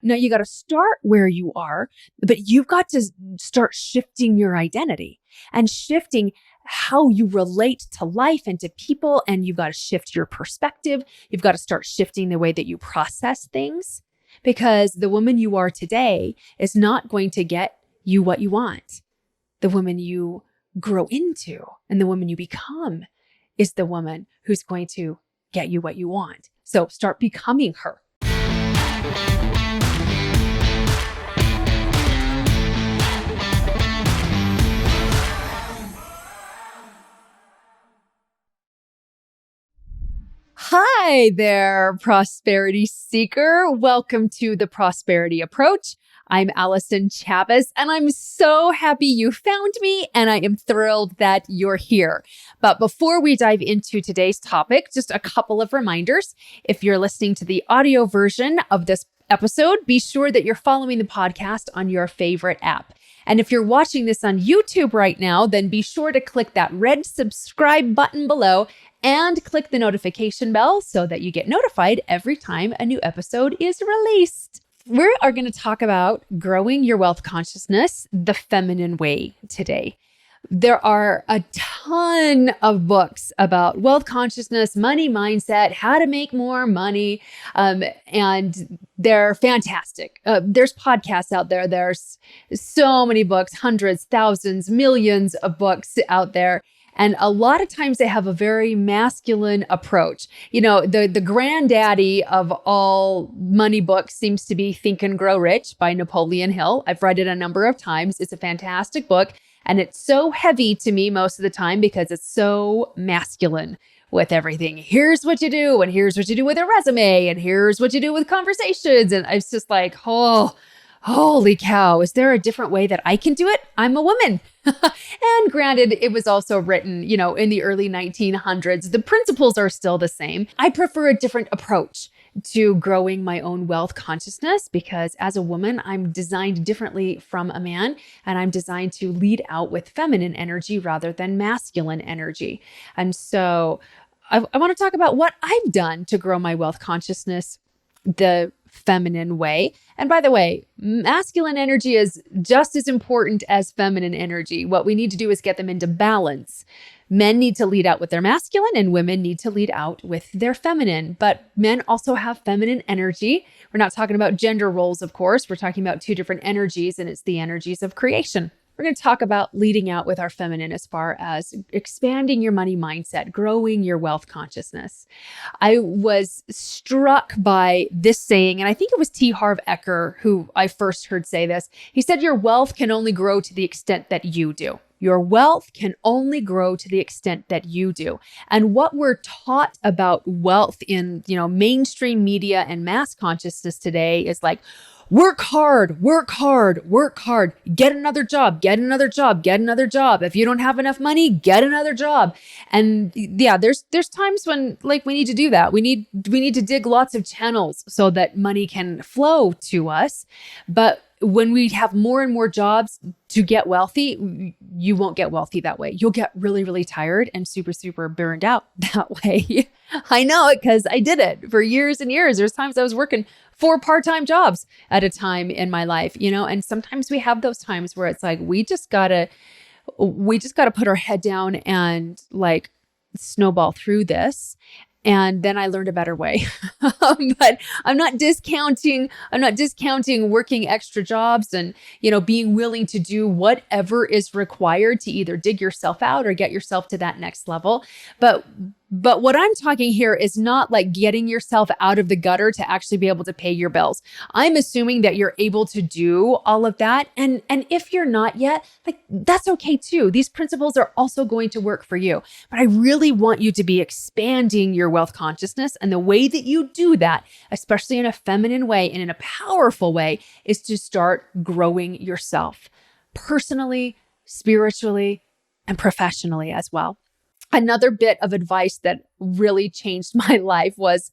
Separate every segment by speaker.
Speaker 1: Now you got to start where you are, but you've got to start shifting your identity and shifting how you relate to life and to people. And you've got to shift your perspective. You've got to start shifting the way that you process things, because the woman you are today is not going to get you what you want. The woman you grow into and the woman you become is the woman who's going to get you what you want. So start becoming her. Hi there, prosperity seeker. Welcome to the Prosperity Approach. I'm Allison Chavez, and I'm so happy you found me, and I am thrilled that you're here. But before we dive into today's topic, just a couple of reminders. If you're listening to the audio version of this episode, be sure that you're following the podcast on your favorite app. And if you're watching this on YouTube right now, then be sure to click that red subscribe button below and click the notification bell so that you get notified every time a new episode is released. We are going to talk about growing your wealth consciousness the feminine way today. There are a ton of books about wealth consciousness, money mindset, how to make more money, and they're fantastic. There's podcasts out there. There's so many books, hundreds, thousands, millions of books out there. And a lot of times they have a very masculine approach. You know, the granddaddy of all money books seems to be Think and Grow Rich by Napoleon Hill. I've read it a number of times. It's a fantastic book. And it's so heavy to me most of the time because it's so masculine with everything. Here's what you do, and here's what you do with a resume, and here's what you do with conversations. And it's just like, oh, holy cow, is there a different way that I can do it? I'm a woman. And granted, it was also written, in the early 1900s. The principles are still the same. I prefer a different approach to growing my own wealth consciousness because as a woman, I'm designed differently from a man, and I'm designed to lead out with feminine energy rather than masculine energy. And so I want to talk about what I've done to grow my wealth consciousness the feminine way. And by the way, masculine energy is just as important as feminine energy. What we need to do is get them into balance. Men need to lead out with their masculine and women need to lead out with their feminine. But men also have feminine energy. We're not talking about gender roles, of course. We're talking about two different energies, and it's the energies of creation. We're going to talk about leading out with our feminine as far as expanding your money mindset, growing your wealth consciousness. I was struck by this saying, and I think it was T. Harv Eker who I first heard say this. He said, your wealth can only grow to the extent that you do. Your wealth can only grow to the extent that you do. And what we're taught about wealth in, mainstream media and mass consciousness today is like, work hard, work hard, work hard, get another job, get another job, get another job. If you don't have enough money, get another job. And yeah, there's times when we need to do that. We need to dig lots of channels so that money can flow to us. But when we have more and more jobs to get wealthy, you won't get wealthy that way. You'll get really, really tired and super, super burned out that way. I know it because I did it for years and years. There's times I was working 4 part-time jobs at a time in my life, and sometimes we have those times where it's like, we just gotta put our head down and snowball through this. And then I learned a better way. But I'm not discounting working extra jobs and, being willing to do whatever is required to either dig yourself out or get yourself to that next level. But what I'm talking here is not like getting yourself out of the gutter to actually be able to pay your bills. I'm assuming that you're able to do all of that. And if you're not yet, that's okay too. These principles are also going to work for you. But I really want you to be expanding your wealth consciousness. And the way that you do that, especially in a feminine way and in a powerful way, is to start growing yourself personally, spiritually, and professionally as well. Another bit of advice that really changed my life was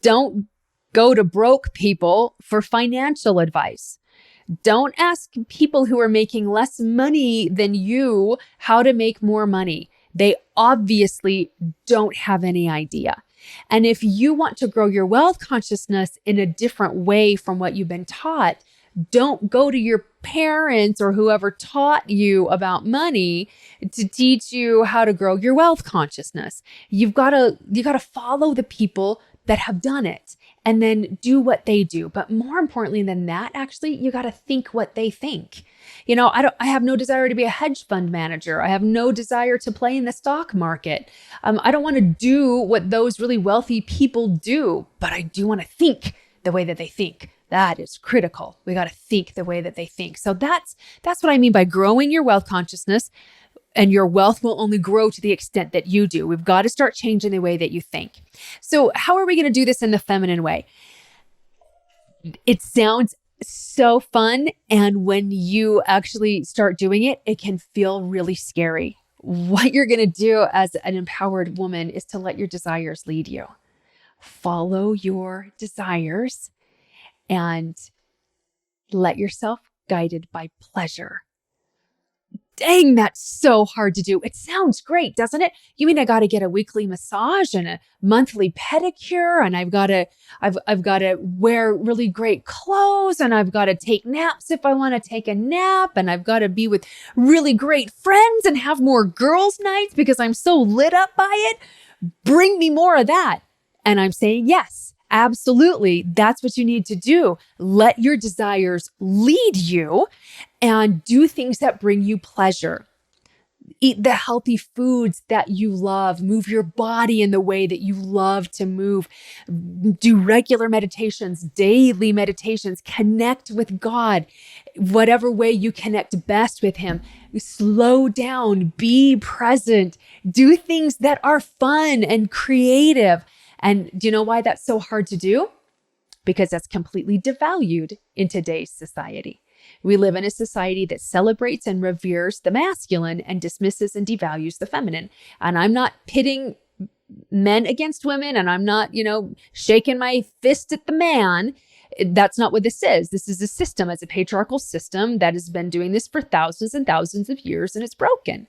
Speaker 1: don't go to broke people for financial advice. Don't ask people who are making less money than you how to make more money. They obviously don't have any idea. And if you want to grow your wealth consciousness in a different way from what you've been taught, don't go to your parents or whoever taught you about money to teach you how to grow your wealth consciousness. You got to follow the people that have done it and then do what they do. But more importantly than that, actually, you got to think what they think. I have no desire to be a hedge fund manager. I have no desire to play in the stock market. I don't want to do what those really wealthy people do, but I do want to think the way that they think. That is critical. We got to think the way that they think. So that's what I mean by growing your wealth consciousness, and your wealth will only grow to the extent that you do. We've got to start changing the way that you think. So how are we going to do this in the feminine way? It sounds so fun. And when you actually start doing it, it can feel really scary. What you're going to do as an empowered woman is to let your desires lead you. Follow your desires and let yourself guided by pleasure. Dang, that's so hard to do. It sounds great, doesn't it? You mean I got to get a weekly massage and a monthly pedicure, and I've got to wear really great clothes, and I've got to take naps if I want to take a nap, and I've got to be with really great friends and have more girls' nights because I'm so lit up by it. Bring me more of that. And I'm saying yes. Absolutely. That's what you need to do. Let your desires lead you and do things that bring you pleasure. Eat the healthy foods that you love. Move your body in the way that you love to move. Do regular meditations, daily meditations. Connect with God, whatever way you connect best with Him. Slow down, be present, do things that are fun and creative. And do you know why that's so hard to do? Because that's completely devalued in today's society. We live in a society that celebrates and reveres the masculine and dismisses and devalues the feminine. And I'm not pitting men against women, and I'm not, shaking my fist at the man. That's not what this is. This is a system. It's a patriarchal system that has been doing this for thousands and thousands of years, and it's broken.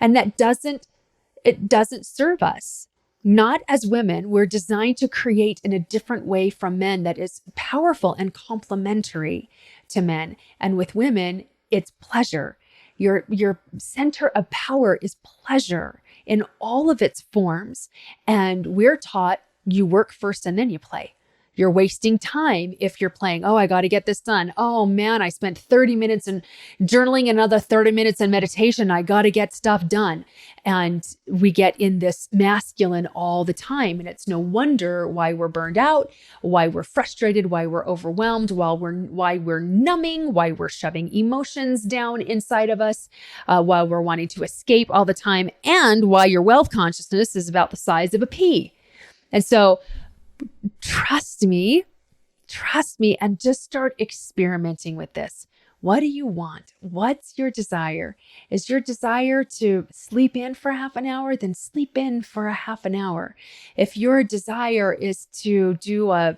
Speaker 1: And it doesn't serve us. Not as women, we're designed to create in a different way from men that is powerful and complementary to men. And with women, it's pleasure. Your center of power is pleasure in all of its forms. And we're taught you work first and then you play. You're wasting time if you're playing. Oh, I got to get this done. Oh man, I spent 30 minutes in journaling, another 30 minutes in meditation. I got to get stuff done. And we get in this masculine all the time. And it's no wonder why we're burned out, why we're frustrated, why we're overwhelmed, why we're numbing, why we're shoving emotions down inside of us, while we're wanting to escape all the time, and why your wealth consciousness is about the size of a pea. And so trust me, and just start experimenting with this. What do you want? What's your desire? Is your desire to sleep in for half an hour? Then sleep in for a half an hour. If your desire is to do a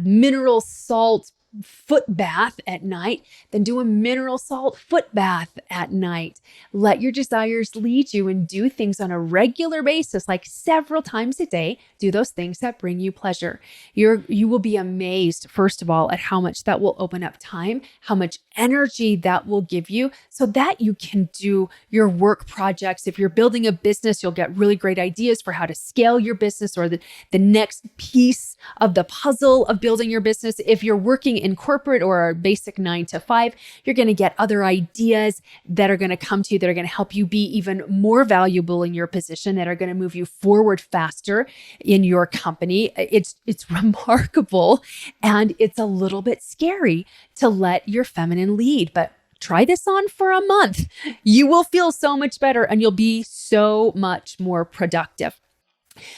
Speaker 1: mineral salt foot bath at night, then do a mineral salt foot bath at night. Let your desires lead you and do things on a regular basis, like several times a day. Do those things that bring you pleasure. You will be amazed, first of all, at how much that will open up time, how much energy that will give you so that you can do your work projects. If you're building a business, you'll get really great ideas for how to scale your business or the next piece of the puzzle of building your business. If you're working in corporate or a basic 9 to 5, you're going to get other ideas that are going to come to you that are going to help you be even more valuable in your position, that are going to move you forward faster in your company. It's remarkable, and it's a little bit scary to let your feminine lead, but try this on for a month. You will feel so much better and you'll be so much more productive.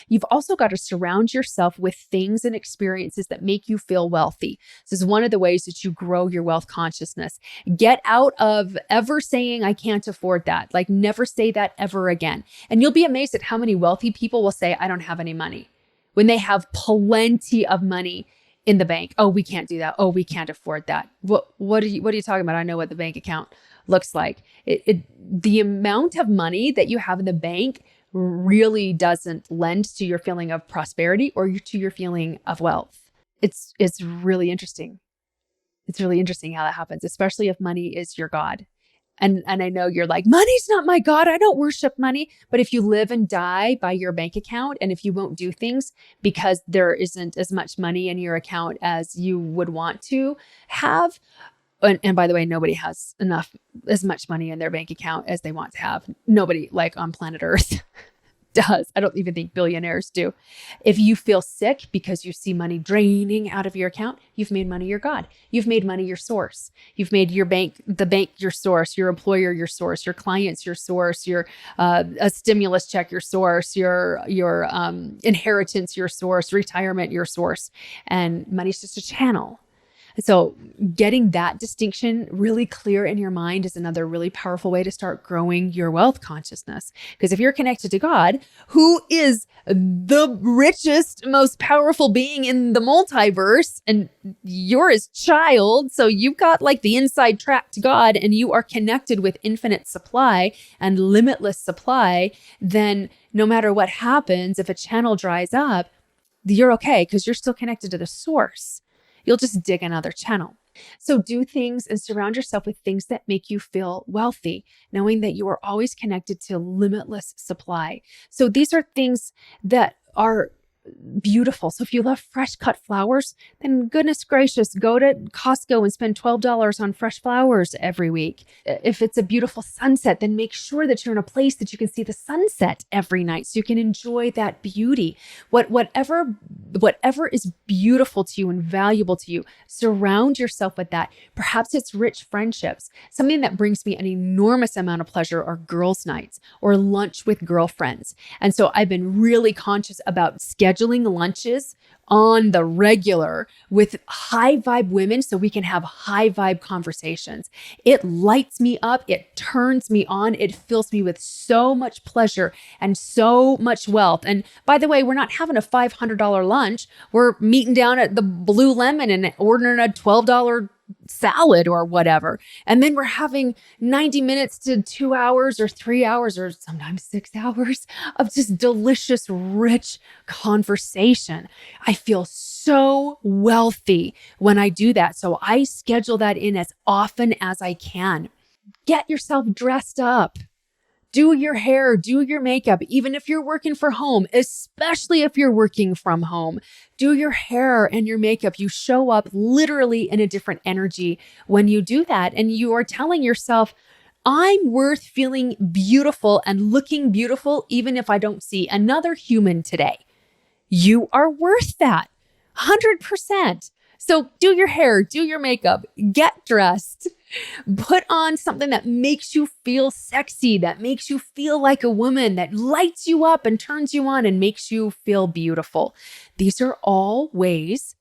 Speaker 1: You've also got to surround yourself with things and experiences that make you feel wealthy. This is one of the ways that you grow your wealth consciousness. Get out of ever saying, I can't afford that. Like, never say that ever again. And you'll be amazed at how many wealthy people will say, I don't have any money, when they have plenty of money in the bank. Oh, we can't do that. Oh, we can't afford that. What are you talking about? I know what the bank account looks like. The amount of money that you have in the bank really doesn't lend to your feeling of prosperity or to your feeling of wealth. It's really interesting. It's really interesting how that happens, especially if money is your God. And I know you're like, money's not my God. I don't worship money. But if you live and die by your bank account, and if you won't do things because there isn't as much money in your account as you would want to have, and by the way, nobody has as much money in their bank account as they want to have. Nobody like on planet Earth does. I don't even think billionaires do. If you feel sick because you see money draining out of your account, you've made money your God. You've made money your source. You've made the bank your source, your employer your source, your clients your source, your a stimulus check your source, your inheritance your source, retirement your source, and money's just a channel. So getting that distinction really clear in your mind is another really powerful way to start growing your wealth consciousness. Because if you're connected to God, who is the richest, most powerful being in the multiverse, and you're his child, so you've got like the inside track to God and you are connected with infinite supply and limitless supply, then no matter what happens, if a channel dries up, you're okay because you're still connected to the source. You'll just dig another channel. So do things and surround yourself with things that make you feel wealthy, knowing that you are always connected to limitless supply. So these are things that are beautiful. So if you love fresh cut flowers, then goodness gracious, go to Costco and spend $12 on fresh flowers every week. If it's a beautiful sunset, then make sure that you're in a place that you can see the sunset every night so you can enjoy that beauty. Whatever is beautiful to you and valuable to you, surround yourself with that. Perhaps it's rich friendships. Something that brings me an enormous amount of pleasure are girls' nights or lunch with girlfriends. And so I've been really conscious about scheduling lunches on the regular with high vibe women so we can have high vibe conversations. It lights me up. It turns me on. It fills me with so much pleasure and so much wealth. And by the way, we're not having a $500 lunch. We're meeting down at the Blue Lemon and ordering a $12 salad or whatever. And then we're having 90 minutes to 2 hours or 3 hours or sometimes 6 hours of just delicious, rich conversation. I feel so wealthy when I do that. So I schedule that in as often as I can. Get yourself dressed up. Do your hair, do your makeup, even if you're working from home, especially if you're working from home. Do your hair and your makeup. You show up literally in a different energy when you do that. And you are telling yourself, I'm worth feeling beautiful and looking beautiful, even if I don't see another human today. You are worth that 100%. So do your hair, do your makeup, get dressed, put on something that makes you feel sexy, that makes you feel like a woman, that lights you up and turns you on and makes you feel beautiful. These are all ways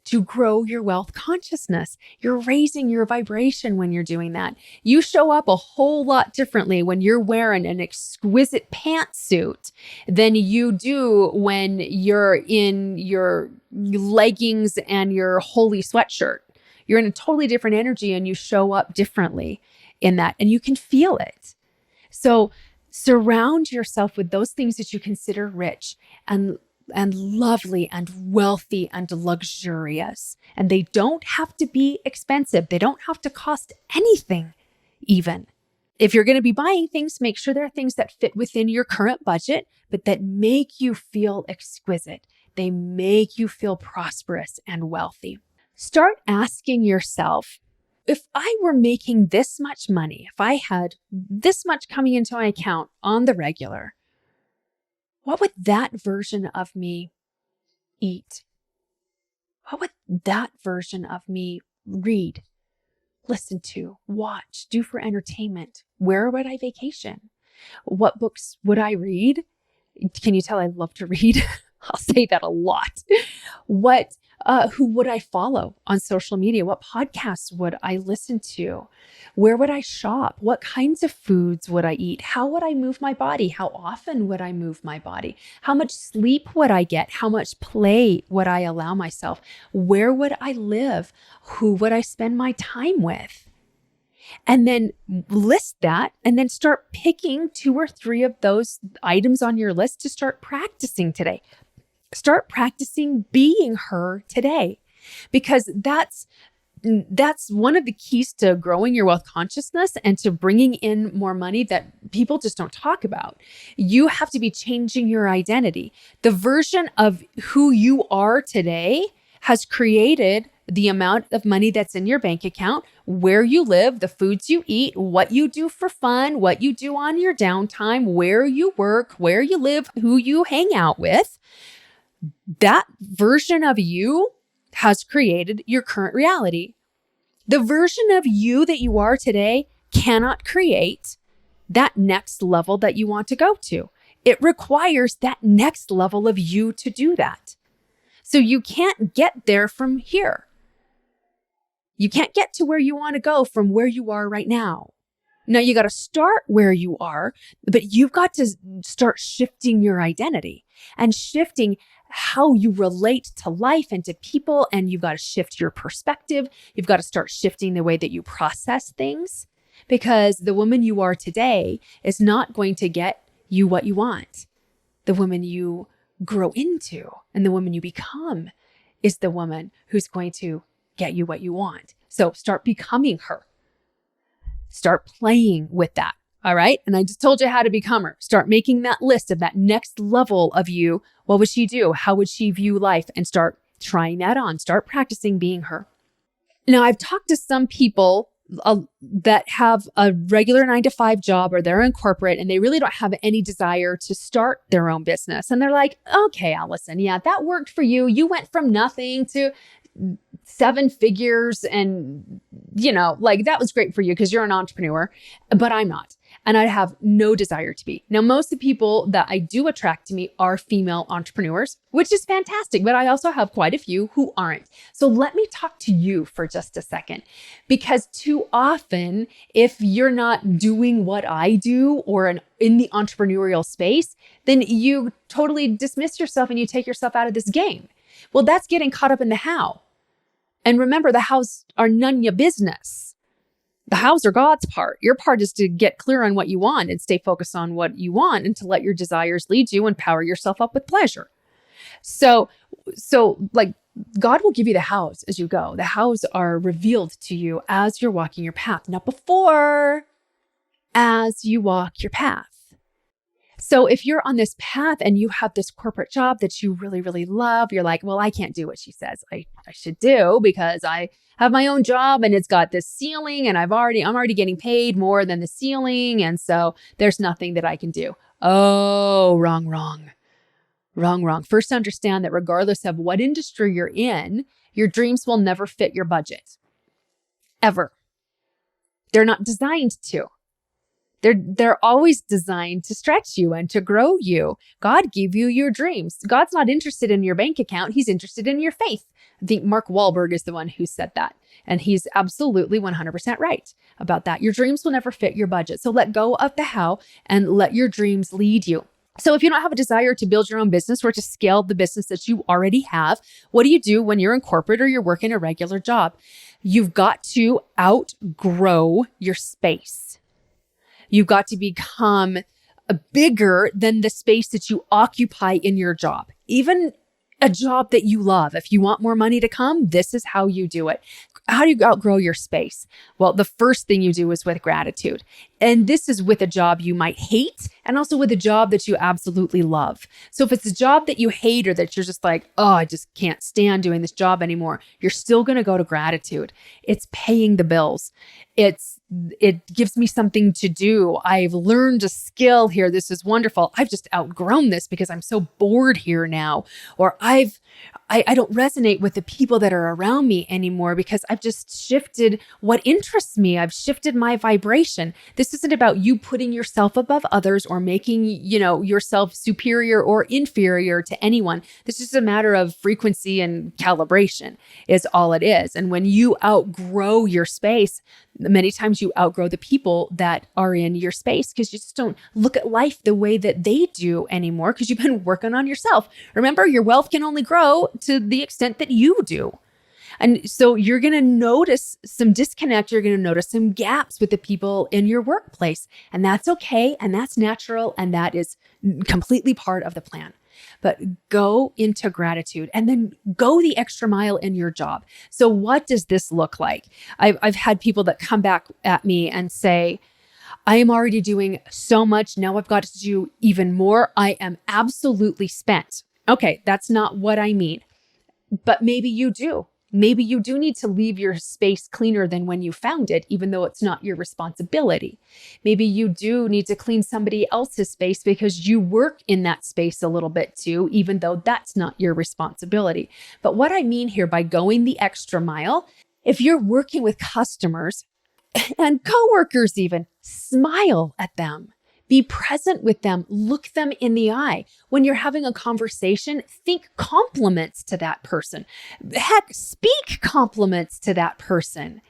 Speaker 1: to grow your wealth consciousness. You're raising your vibration when you're doing that. You show up a whole lot differently when you're wearing an exquisite pantsuit than you do when you're in your leggings and your holy sweatshirt. You're in a totally different energy and you show up differently in that, and you can feel it. So surround yourself with those things that you consider rich and lovely and wealthy and luxurious. And they don't have to be expensive. They don't have to cost anything even. If you're going to be buying things, make sure there are things that fit within your current budget, but that make you feel exquisite. They make you feel prosperous and wealthy. Start asking yourself, if I were making this much money, if I had this much coming into my account on the regular, what would that version of me eat? What would that version of me read, listen to, watch, do for entertainment? Where would I vacation? What books would I read? Can you tell I love to read? I'll say that a lot. Who would I follow on social media? What podcasts would I listen to? Where would I shop? What kinds of foods would I eat? How would I move my body? How often would I move my body? How much sleep would I get? How much play would I allow myself? Where would I live? Who would I spend my time with? And then list that and then start picking 2 or 3 of those items on your list to start practicing today. Start practicing being her today, because that's one of the keys to growing your wealth consciousness and to bringing in more money that people just don't talk about. You have to be changing your identity. The version of who you are today has created the amount of money that's in your bank account, where you live, the foods you eat, what you do for fun, what you do on your downtime, where you work, where you live, who you hang out with. That version of you has created your current reality. The version of you that you are today cannot create that next level that you want to go to. It requires that next level of you to do that. So you can't get there from here. You can't get to where you want to go from where you are right now. Now you got to start where you are, but you've got to start shifting your identity and shifting how you relate to life and to people. And you've got to shift your perspective. You've got to start shifting the way that you process things, because the woman you are today is not going to get you what you want. The woman you grow into and the woman you become is the woman who's going to get you what you want. So start becoming her. Start playing with that. All right. And I just told you how to become her. Start making that list of that next level of you. What would she do? How would she view life? And start trying that on. Start practicing being her. Now, I've talked to some people that have a regular 9-to-5 job, or they're in corporate and they really don't have any desire to start their own business. And they're like, okay, Allison, yeah, that worked for you. You went from nothing to 7 figures and, like that was great for you because you're an entrepreneur, but I'm not. And I have no desire to be. Now, most of the people that I do attract to me are female entrepreneurs, which is fantastic, but I also have quite a few who aren't. So let me talk to you for just a second, because too often, if you're not doing what I do or in the entrepreneurial space, then you totally dismiss yourself and you take yourself out of this game. Well, that's getting caught up in the how. And remember, the hows are none your business. The hows are God's part. Your part is to get clear on what you want and stay focused on what you want and to let your desires lead you and power yourself up with pleasure. So like God will give you the hows as you go. The hows are revealed to you as you're walking your path, not before, as you walk your path. So if you're on this path and you have this corporate job that you really, really love, you're like, well, I can't do what she says I should do because I have my own job and it's got this ceiling and I'm already getting paid more than the ceiling. And so there's nothing that I can do. Oh, wrong. First, understand that regardless of what industry you're in, your dreams will never fit your budget. Ever. They're not designed to. They're always designed to stretch you and to grow you. God gave you your dreams. God's not interested in your bank account. He's interested in your faith. I think Mark Wahlberg is the one who said that. And he's absolutely 100% right about that. Your dreams will never fit your budget. So let go of the how and let your dreams lead you. So if you don't have a desire to build your own business or to scale the business that you already have, what do you do when you're in corporate or you're working a regular job? You've got to outgrow your space. You've got to become bigger than the space that you occupy in your job, even a job that you love. If you want more money to come, this is how you do it. How do you outgrow your space? Well, the first thing you do is with gratitude. And this is with a job you might hate and also with a job that you absolutely love. So if it's a job that you hate or that you're just like, oh, I just can't stand doing this job anymore, you're still going to go to gratitude. It's paying the bills. It gives me something to do. I've learned a skill here. This is wonderful. I've just outgrown this because I'm so bored here now. Or I don't resonate with the people that are around me anymore because I've just shifted what interests me. I've shifted my vibration. This isn't about you putting yourself above others or making, yourself superior or inferior to anyone. This is a matter of frequency and calibration is all it is. And when you outgrow your space, many times you outgrow the people that are in your space because you just don't look at life the way that they do anymore because you've been working on yourself. Remember, your wealth can only grow to the extent that you do. And so you're going to notice some disconnect. You're going to notice some gaps with the people in your workplace. And that's okay. And that's natural. And that is completely part of the plan. But go into gratitude and then go the extra mile in your job. So what does this look like? I've had people that come back at me and say, I am already doing so much. Now I've got to do even more. I am absolutely spent. Okay, that's not what I mean. But maybe you do. Maybe you do need to leave your space cleaner than when you found it, even though it's not your responsibility. Maybe you do need to clean somebody else's space because you work in that space a little bit too, even though that's not your responsibility. But what I mean here by going the extra mile, if you're working with customers and coworkers even, smile at them. Be present with them. Look them in the eye. When you're having a conversation, think compliments to that person. Heck, speak compliments to that person.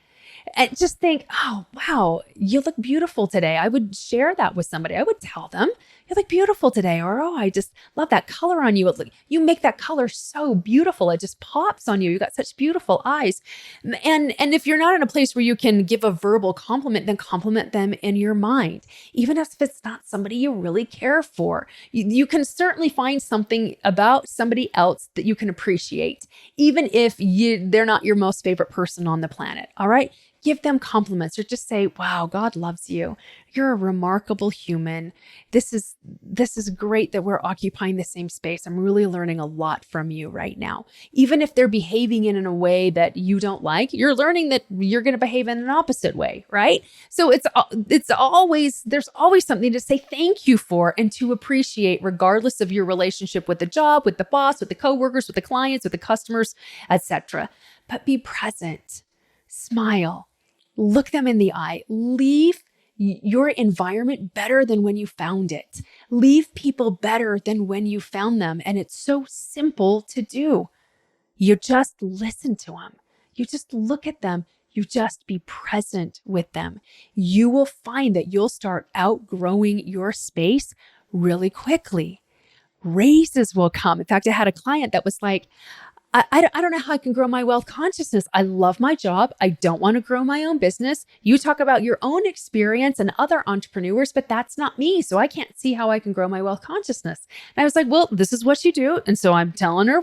Speaker 1: And just think, oh, wow, you look beautiful today. I would share that with somebody. I would tell them, you look beautiful today. Or, oh, I just love that color on you. You make that color so beautiful. It just pops on you. You got such beautiful eyes. And if you're not in a place where you can give a verbal compliment, then compliment them in your mind. Even if it's not somebody you really care for, you can certainly find something about somebody else that you can appreciate, even if they're not your most favorite person on the planet. All right. Give them compliments or just say, wow, God loves you. You're a remarkable human. This is great that we're occupying the same space. I'm really learning a lot from you right now. Even if they're behaving in a way that you don't like, you're learning that you're going to behave in an opposite way, right? So there's always something to say thank you for and to appreciate, regardless of your relationship with the job, with the boss, with the coworkers, with the clients, with the customers, etc. But be present, smile. Look them in the eye. Leave your environment better than when you found it. Leave people better than when you found them. And it's so simple to do. You just listen to them. You just look at them. You just be present with them. You will find that you'll start outgrowing your space really quickly. Raises will come. In fact, I had a client that was like, I don't know how I can grow my wealth consciousness. I love my job. I don't want to grow my own business. You talk about your own experience and other entrepreneurs, but that's not me. So I can't see how I can grow my wealth consciousness. And I was like, well, this is what you do. And so I'm telling her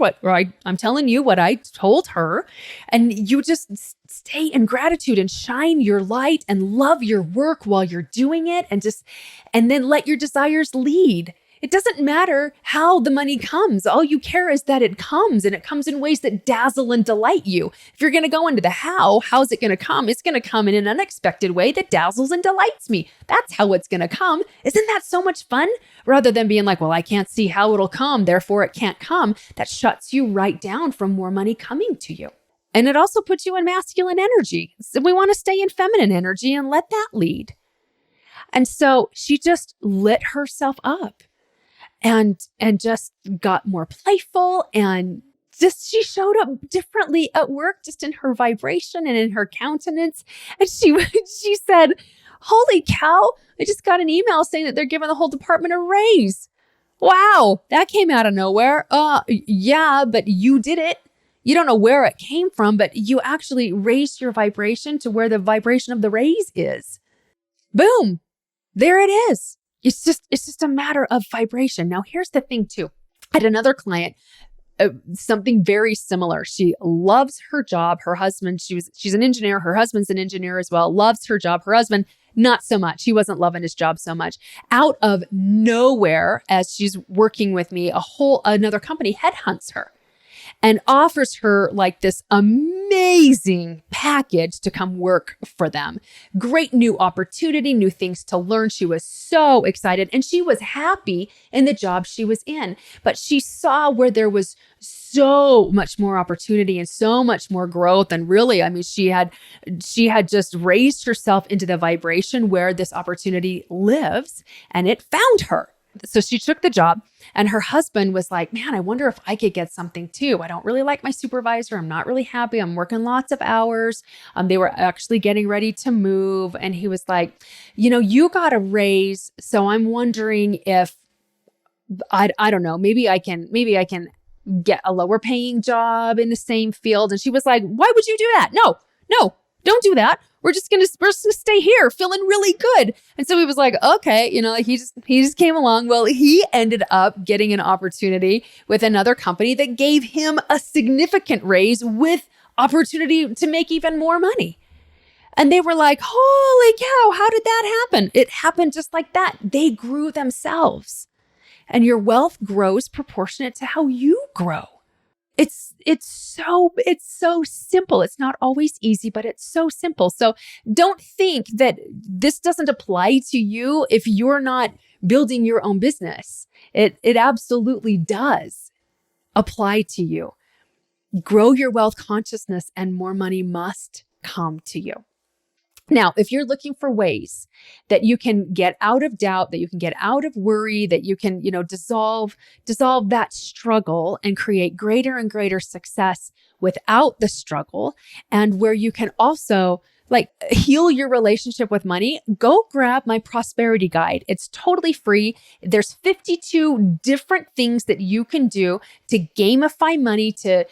Speaker 1: I'm telling you what I told her. And you just stay in gratitude and shine your light and love your work while you're doing it. And then let your desires lead. It doesn't matter how the money comes. All you care is that it comes, and it comes in ways that dazzle and delight you. If you're going to go into the how's it going to come? It's going to come in an unexpected way that dazzles and delights me. That's how it's going to come. Isn't that so much fun? Rather than being like, well, I can't see how it'll come, therefore it can't come. That shuts you right down from more money coming to you. And it also puts you in masculine energy. So we want to stay in feminine energy and let that lead. And so she just lit herself up. And just got more playful, and just she showed up differently at work, just in her vibration and in her countenance. And she said, holy cow, I just got an email saying that they're giving the whole department a raise. Wow, that came out of nowhere. Yeah, but you did it. You don't know where it came from, but you actually raised your vibration to where the vibration of the raise is. Boom, there it is. It's just a matter of vibration. Now, here's the thing too. I had another client, something very similar. She loves her job. Her husband, she's an engineer. Her husband's an engineer as well. Loves her job. Her husband, not so much. He wasn't loving his job so much. Out of nowhere, as she's working with me, another company headhunts her and offers her like this amazing package to come work for them. Great new opportunity, new things to learn. She was so excited, and she was happy in the job she was in. But she saw where there was so much more opportunity and so much more growth. And really, I mean, she had just raised herself into the vibration where this opportunity lives, and it found her. So she took the job, and her husband was like, man, I wonder if I could get something too. I don't really like my supervisor. I'm not really happy. I'm working lots of hours. They were actually getting ready to move. And he was like, you got a raise. So I'm wondering if, I don't know, maybe I can get a lower paying job in the same field. And she was like, why would you do that? No, don't do that. We're just gonna stay here feeling really good. And so he was like, okay, like he just came along. Well, he ended up getting an opportunity with another company that gave him a significant raise with opportunity to make even more money. And they were like, holy cow, how did that happen? It happened just like that. They grew themselves. And your wealth grows proportionate to how you grow. It's so simple. It's not always easy, but it's so simple. So don't think that this doesn't apply to you if you're not building your own business. It absolutely does apply to you. Grow your wealth consciousness and more money must come to you. Now, if you're looking for ways that you can get out of doubt, that you can get out of worry, that you can, dissolve that struggle and create greater and greater success without the struggle, and where you can also heal your relationship with money, go grab my prosperity guide. It's totally free. There's 52 different things that you can do to gamify money, to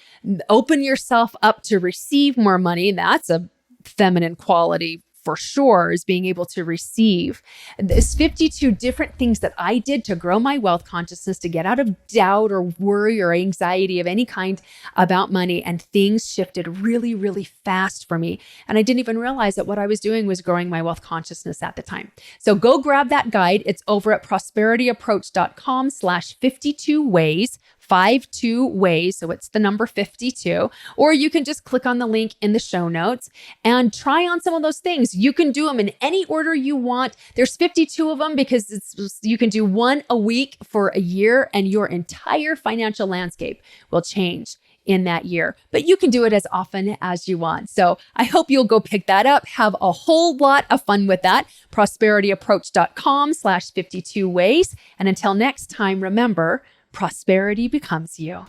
Speaker 1: open yourself up to receive more money. That's a feminine quality for sure, is being able to receive. There's 52 different things that I did to grow my wealth consciousness, to get out of doubt or worry or anxiety of any kind about money. And things shifted really, really fast for me. And I didn't even realize that what I was doing was growing my wealth consciousness at the time. So go grab that guide. It's over at prosperityapproach.com/52 ways. 52 ways. So it's the number 52, or you can just click on the link in the show notes and try on some of those things. You can do them in any order you want. There's 52 of them because you can do one a week for a year and your entire financial landscape will change in that year, but you can do it as often as you want. So I hope you'll go pick that up. Have a whole lot of fun with that. prosperityapproach.com/52 ways. And until next time, remember, prosperity becomes you.